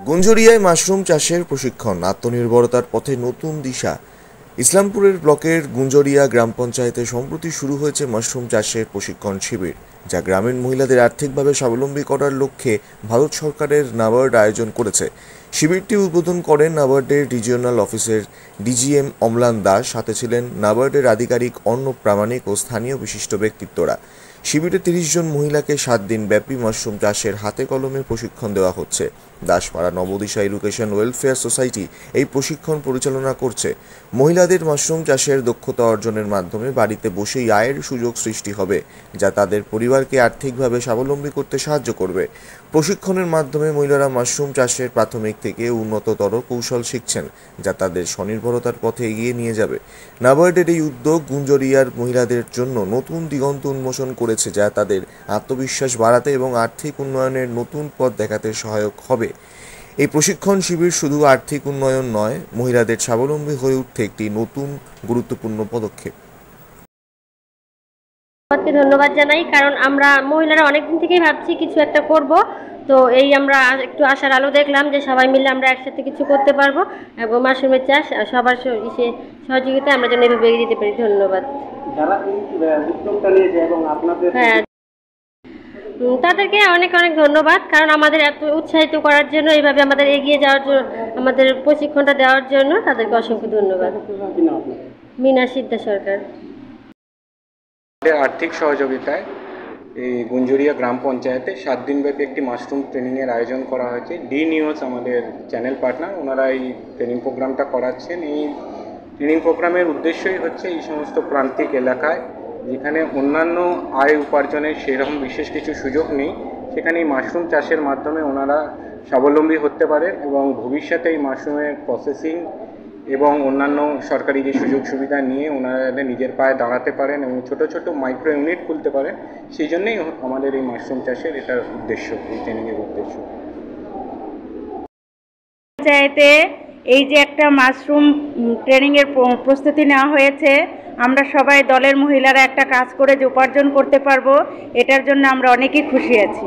গুঞ্জরিয়ায় mushroom চাষের প্রশিক্ষণ, আত্মনির্ভরতার পথে নতুন দিশা। ইসলামপুরের ব্লকের গুঞ্জরিয়া গ্রাম পঞ্চায়েতে সম্প্রতি শুরু হয়েছে মাশরুম চাষের প্রশিক্ষণ শিবির, যা গ্রামীণ মহিলাদের আর্থিকভাবে স্বাবলম্বী করার লক্ষ্যে ভারত সরকারের নাবার্ড আয়োজন করেছে। শিবিরটি উদ্বোধন করেন নাবার্ডের রিজিওনাল অফিসের ডিজিএম অম্লান দাস, সাথে ছিলেন নাবার্ডের আধিকারিক অর্ণব প্রামাণিক ও স্থানীয় বিশিষ্ট ব্যক্তিত্বরা। শিবিরে ৩০ জন মহিলাকে ৭ দিন ব্যাপী মাশরুম চাষের হাতে কলমে প্রশিক্ষণ দেওয়া হচ্ছে। Daspara Nabadisha education welfare society এই প্রশিক্ষণ পরিচালনা করছে। মহিলাদের মাশরুম চাষের দক্ষতা অর্জনের মাধ্যমে বাড়িতে বসেই আয়ের সুযোগ সৃষ্টি হবে, যা তাদের পরিবারকে আর্থিকভাবে স্বাবলম্বী করতে সাহায্য করবে। প্রশিক্ষণের মাধ্যমে মহিলারা মাশরুম চাষের প্রাথমিক থেকে উন্নততর কৌশল শিখছেন, যা তাদের স্বনির্ভরতার পথে এগিয়ে নিয়ে যাবে। নাবার্ডের এই উদ্যোগ গুঞ্জরিয়ার মহিলাদের জন্য নতুন দিগন্ত উন্মোচন করেছে, যা তাদের আত্মবিশ্বাস বাড়াতে এবং আর্থিক উন্নয়নের নতুন পথ দেখাতে সহায়ক হবে। এই প্রশিক্ষণ শিবির শুধু আর্থিক উন্নয়ন নয়, মহিলাদের স্বাবলম্বী হয়ে উঠতে একটি নতুন গুরুত্বপূর্ণ পদক্ষেপ। ধন্যবাদ জানাই, কারণ আমরা মহিলারা অনেকদিন থেকেই ভাবছি কিছু একটা করব। তো এই আমরা একটু আশার আলো দেখলাম যে সবাই মিলে আমরা একসাথে কিছু করতে পারবো এবং মাশরুমের চাষ সবার সহযোগিতায় আমরা যেন এভাবে এগিয়ে যেতে পারি। ধন্যবাদ যারা এই উদ্যোগটা নিয়েছে এবং আপনাদের। হ্যাঁ, তাদেরকে অনেক অনেক ধন্যবাদ, কারণ আমাদের এত উৎসাহিত করার জন্য, এইভাবে আমাদের এগিয়ে যাওয়ার জন্য, আমাদের প্রশিক্ষণটা দেওয়ার জন্য তাদেরকে অসংখ্য ধন্যবাদ। মিনা সিদ্ধা সরকার। আর্থিক সহযোগিতায় এই গুঞ্জরিয়া গ্রাম পঞ্চায়েতে 7 দিনব্যাপী একটি মাশরুম ট্রেনিংয়ের আয়োজন করা হয়েছে। ডি নিউজ আমাদের চ্যানেল পার্টনার, ওনারা এই ট্রেনিং প্রোগ্রামটা করাচ্ছেন। এই ট্রেনিং প্রোগ্রামের উদ্দেশ্যই হচ্ছে এই সমস্ত প্রান্তিক এলাকায় যেখানে অন্যান্য আয় উপার্জনের সেরকম বিশেষ কিছু সুযোগ নেই, সেখানে এই মাশরুম চাষের মাধ্যমে ওনারা স্বাবলম্বী হতে পারেন এবং ভবিষ্যতে এই মাশরুমের প্রসেসিং এবং অন্যান্য সরকারি যে সুযোগ সুবিধা নিয়ে ওনারা নিজের পায়ে দাঁড়াতে পারেন এবং ছোট ছোট মাইক্রো ইউনিট খুলতে পারেন। সেই জন্যই আমাদের এই মাশরুম চাষের এটার উদ্দেশ্য, এই ট্রেনিংয়ের উদ্দেশ্য। পঞ্চায়েতে এই যে একটা মাশরুম ট্রেনিংয়ের প্রস্তুতি নেওয়া হয়েছে, আমরা সবাই দলের মহিলারা একটা কাজ করে যে উপার্জন করতে পারবো, এটার জন্য আমরা অনেকেই খুশি আছি।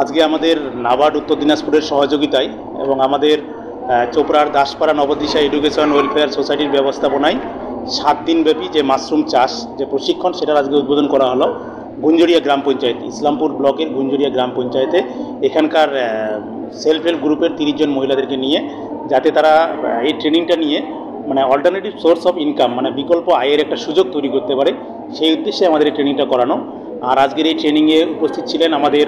আজকে আমাদের নাবার্ড উত্তর দিনাজপুরের সহযোগিতায় এবং আমাদের চোপড়ার দাসপাড়া নবদিশা এডুকেশন ওয়েলফেয়ার সোসাইটির ব্যবস্থাপনায় 7 দিনব্যাপী যে মাশরুম চাষ যে প্রশিক্ষণ, সেটার আজকে উদ্বোধন করা হলো গুঞ্জরিয়া গ্রাম পঞ্চায়েত, ইসলামপুর ব্লকের গুঞ্জরিয়া গ্রাম পঞ্চায়েতে। এখানকার সেলফ হেল্প গ্রুপের 30 জন মহিলাদেরকে নিয়ে, যাতে তারা এই ট্রেনিংটা নিয়ে মানে অল্টারনেটিভ সোর্স অফ ইনকাম, মানে বিকল্প আয়ের একটা সুযোগ তৈরি করতে পারে, সেই উদ্দেশ্যে আমাদের এই ট্রেনিংটা করানো। আর আজকের এই ট্রেনিংয়ে উপস্থিত ছিলেন আমাদের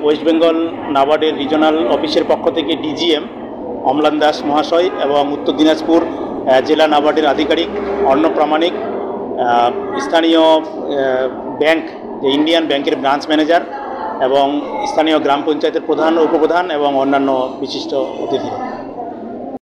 ওয়েস্ট বেঙ্গল নাবার্ডের রিজনাল অফিসের পক্ষ থেকে ডিজিএম অম্লান দাস মহাশয় এবং উত্তর দিনাজপুর জেলা নাবার্ডের আধিকারিক অর্ণব প্রামাণিক, স্থানীয় ব্যাংক যে ইন্ডিয়ান ব্যাংকের ব্রাঞ্চ ম্যানেজার এবং স্থানীয় গ্রাম পঞ্চায়েতের প্রধান, উপপ্রধান এবং অন্যান্য বিশিষ্ট অতিথিরা।